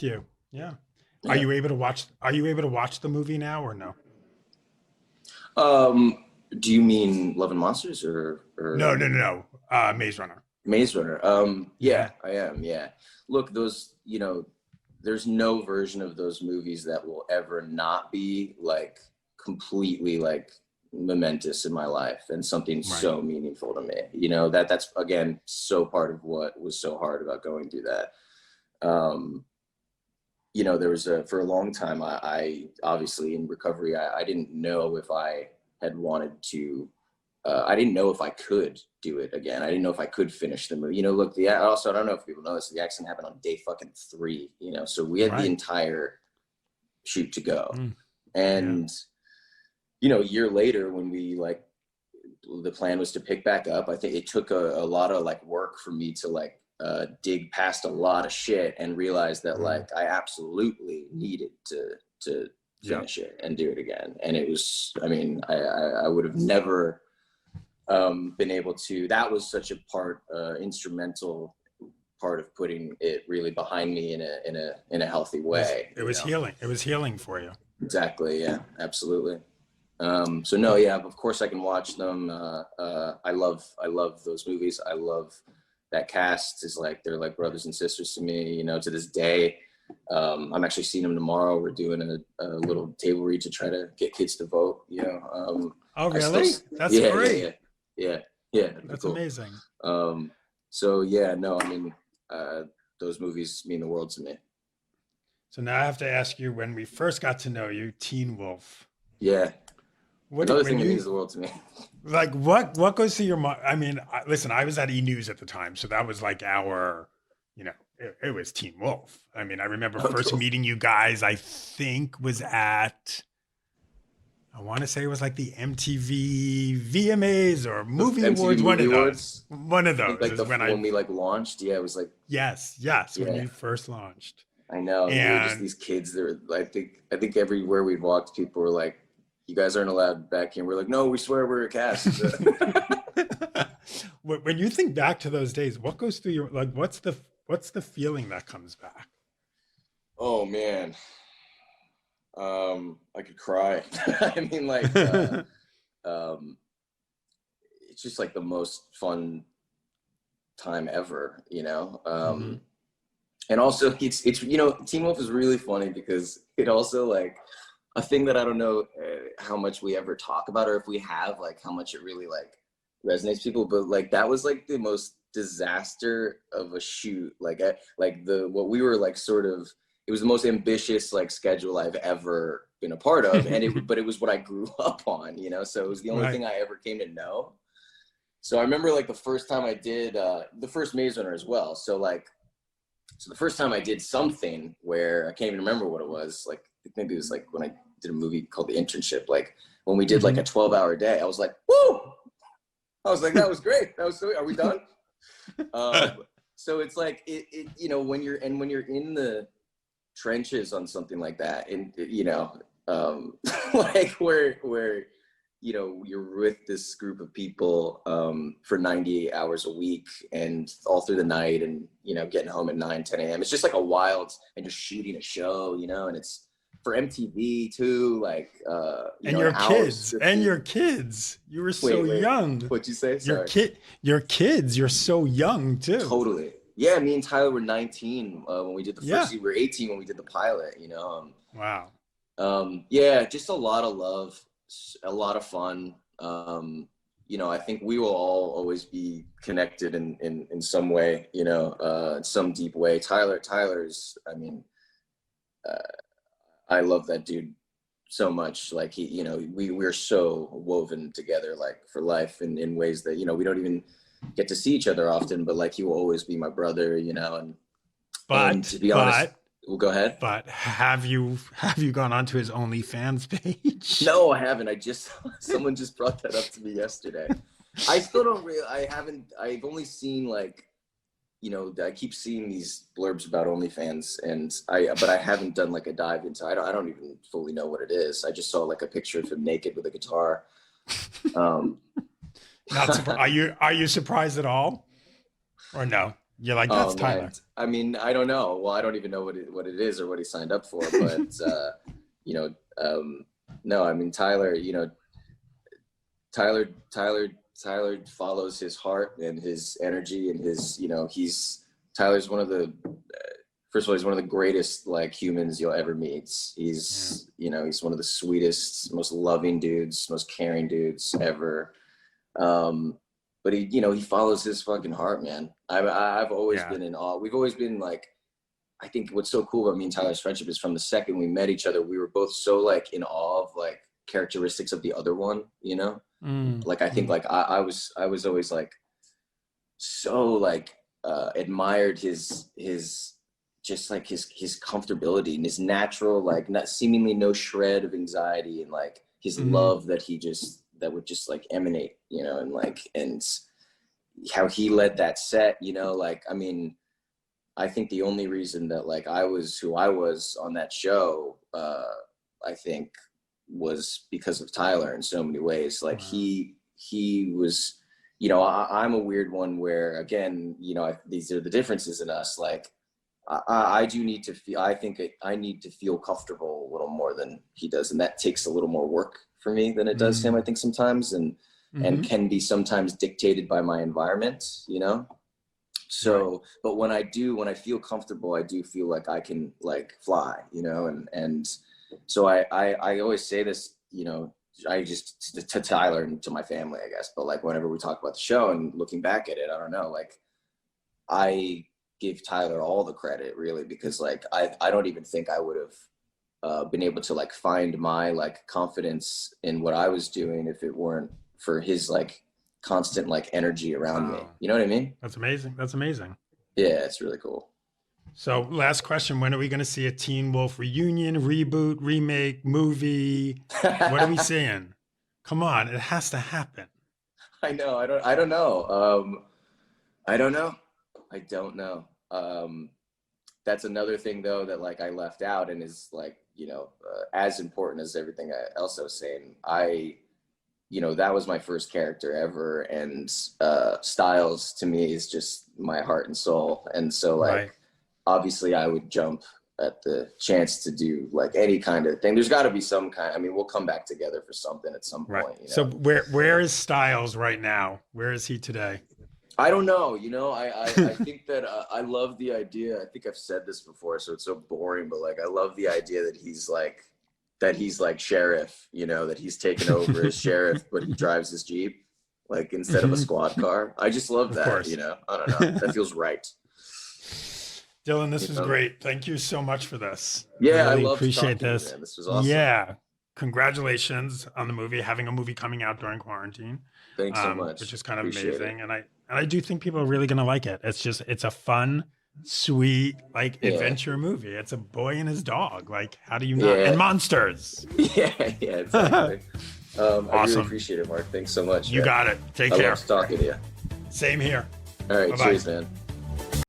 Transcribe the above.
with you. Yeah. Are Yeah. you able to watch? Are you able to watch the movie now or no? Um, do you mean Love and Monsters No, or no, no, no. Maze Runner. Maze Runner? Yeah. Yeah, I am. Yeah. Look, those, there's no version of those movies that will ever not be like completely like momentous in my life and something Right. so meaningful to me. That's again so part of what was so hard about going through that. Um, there was for a long time, I obviously in recovery, I didn't know if I had wanted to, I didn't know if I could do it again. I didn't know if I could finish the movie. Look, also, I don't know if people know this, the accident happened on day fucking 3, so we had the Right. entire shoot to go. Mm, yeah. And, a year later when we like, the plan was to pick back up. I think it took a lot of like work for me to like dig past a lot of shit and realize that Mm, like I absolutely needed to yeah. finish it and do it again. And it was, I mean, I would have never been able to. That was such a instrumental part of putting it really behind me in a healthy It was way. it was healing. It was healing for you. Exactly. Yeah. Absolutely. So no, yeah, of course I can watch them. I love those movies. I love that cast is like, they're like brothers and sisters to me, to this day. I'm actually seeing them tomorrow. We're doing a little table read to try to get kids to vote, Oh, I still, really? That's yeah, yeah, great. yeah, yeah, yeah, that'd be That's cool. amazing. Um, so yeah, no, I mean, those movies mean the world to me. So now I have to ask you, when we first got to know you, Teen Wolf. Yeah. Another When thing that means you the world to me. like what goes through your mind? I mean, listen, I was at E News at the time, so that was like our, it was Teen Wolf. I mean, I remember Oh, first cool. meeting you guys. I think was at, I want to say it was like the MTV VMAs or The Movie MTV Awards. One Movie of those. Awards. One of I think those like is when I. when we like launched, yeah, it was like, Yes, yes, when yeah, you first launched, I know. And we were just and these kids that were, I think everywhere we'd walked, people were like, "You guys aren't allowed back here." We're like, "No, we swear we're a cast." when you think back to those days, what goes through your, like? What's the feeling that comes back? Oh man, I could cry. I mean, like, um, it's just like the most fun time ever, Hmm. and also it's Teen Wolf is really funny because it also like a thing that I don't know how much we ever talk about or if we have like how much it really like resonates with people, but like that was like the most disaster of a shoot. Like the what we were like sort of, it was the most ambitious like schedule I've ever been a part of, and it was what I grew up on, so it was the only Right. thing I ever came to know. So I remember like the first time I did the first Maze Runner as well. So the first time I did something where I can't even remember what it was, like maybe it was like when I did a movie called The Internship, like when we did like a Hmm. 12-hour day, I was like, woo! I was like, that was great. That was so, are we done? So it's like, when you're in the trenches on something like that, and, like where you're with this group of people for 98 hours a week and all through the night, and getting home at 9, 10 a.m. It's just like a wild, and just shooting a show, and it's for MTV too, like And an your hour kids, and scripted. your kids. You were so Wait, young. what'd you say? Your Sorry. kid, your kids. You're so young too. Totally. Yeah, me and Tyler were 19 when we did the first Yeah. season. We were 18 when we did the pilot. Wow. Yeah, just a lot of love, a lot of fun. I think we will all always be connected in some way, in some deep way. Tyler's, I mean, uh, I love that dude so much. Like we're so woven together, like for life, in ways that, we don't even get to see each other often, but like he will always be my brother, and But to be honest, but we'll go ahead. but have you gone onto his OnlyFans page? No, I haven't. Someone just brought that up to me yesterday. I still don't really, I haven't, I've only seen like, I keep seeing these blurbs about OnlyFans, but I haven't done like a dive into, I don't even fully know what it is. I just saw like a picture of him naked with a guitar. Um, Not surprised. Are you surprised at all, or no? You're like, that's Tyler. And I mean, I don't know. Well, I don't even know what it is or what he signed up for, but you know, no, I mean, Tyler, you know, Tyler follows his heart and his energy and his, you know, Tyler's one of the, first of all, he's one of the greatest like humans you'll ever meet. He's, you know, he's one of the sweetest, most loving dudes, most caring dudes ever. But he, you know, he follows his fucking heart, man. I've always been in awe. We've always been like, I think what's so cool about me and Tyler's friendship is from the second we met each other, we were both so like in awe of like characteristics of the other one, you know? Like, I think like I was always like, so like, admired his just like his comfortability and his natural, like not seemingly no shred of anxiety and like his love that would just like emanate, you know, and like, and how he led that set, you know, like, I mean, I think the only reason that like I was who I was on that show, I think was because of Tyler in so many ways. Like he was, you know, I'm a weird one where, again, you know, these are the differences in us. Like I do need to feel, I think I need to feel comfortable a little more than he does. And that takes a little more work for me than it does him, I think sometimes, and can be sometimes dictated by my environment, you know? So, but when I feel comfortable, I do feel like I can like fly, you know? And so I always say this, you know, I just to Tyler and to my family, I guess, but like whenever we talk about the show and looking back at it, I don't know, like I give Tyler all the credit really, because like, I don't even think I would have been able to like find my like confidence in what I was doing if it weren't for his like constant like energy around me. You know what I mean? That's amazing. That's amazing. Yeah, it's really cool. So last question, when are we going to see a Teen Wolf reunion, reboot, remake, movie? What are we seeing? Come on, it has to happen. I know. I don't know. I don't know. That's another thing though that like I left out and is like, you know, as important as everything else I was saying. You know, that was my first character ever, and Styles to me is just my heart and soul. And so like, obviously I would jump at the chance to do like any kind of thing. There's got to be some kind, I mean, we'll come back together for something at some point. You know? So where is Styles right now? Where is he today? I don't know. You know, I think that I love the idea. I think I've said this before, so it's so boring, but like, I love the idea that he's like sheriff, you know, that he's taken over as sheriff, but he drives his Jeep, like instead of a squad car. I just love that, you know, I don't know. That feels right. Dylan, this was great. Thank you so much for this. Yeah, I really love appreciate this. You, man. This was awesome. Yeah. Congratulations on the movie, having a movie coming out during quarantine. Thanks so much. Which is kind of amazing. And I do think people are really going to like it. It's a fun, sweet, like adventure movie. It's a boy and his dog. Like, how do you not? And monsters. Yeah, exactly. Awesome. I really appreciate it, Mark. Thanks so much. You got it. Take care. I love talking to you. Same here. All right. Bye-bye. Cheers, man.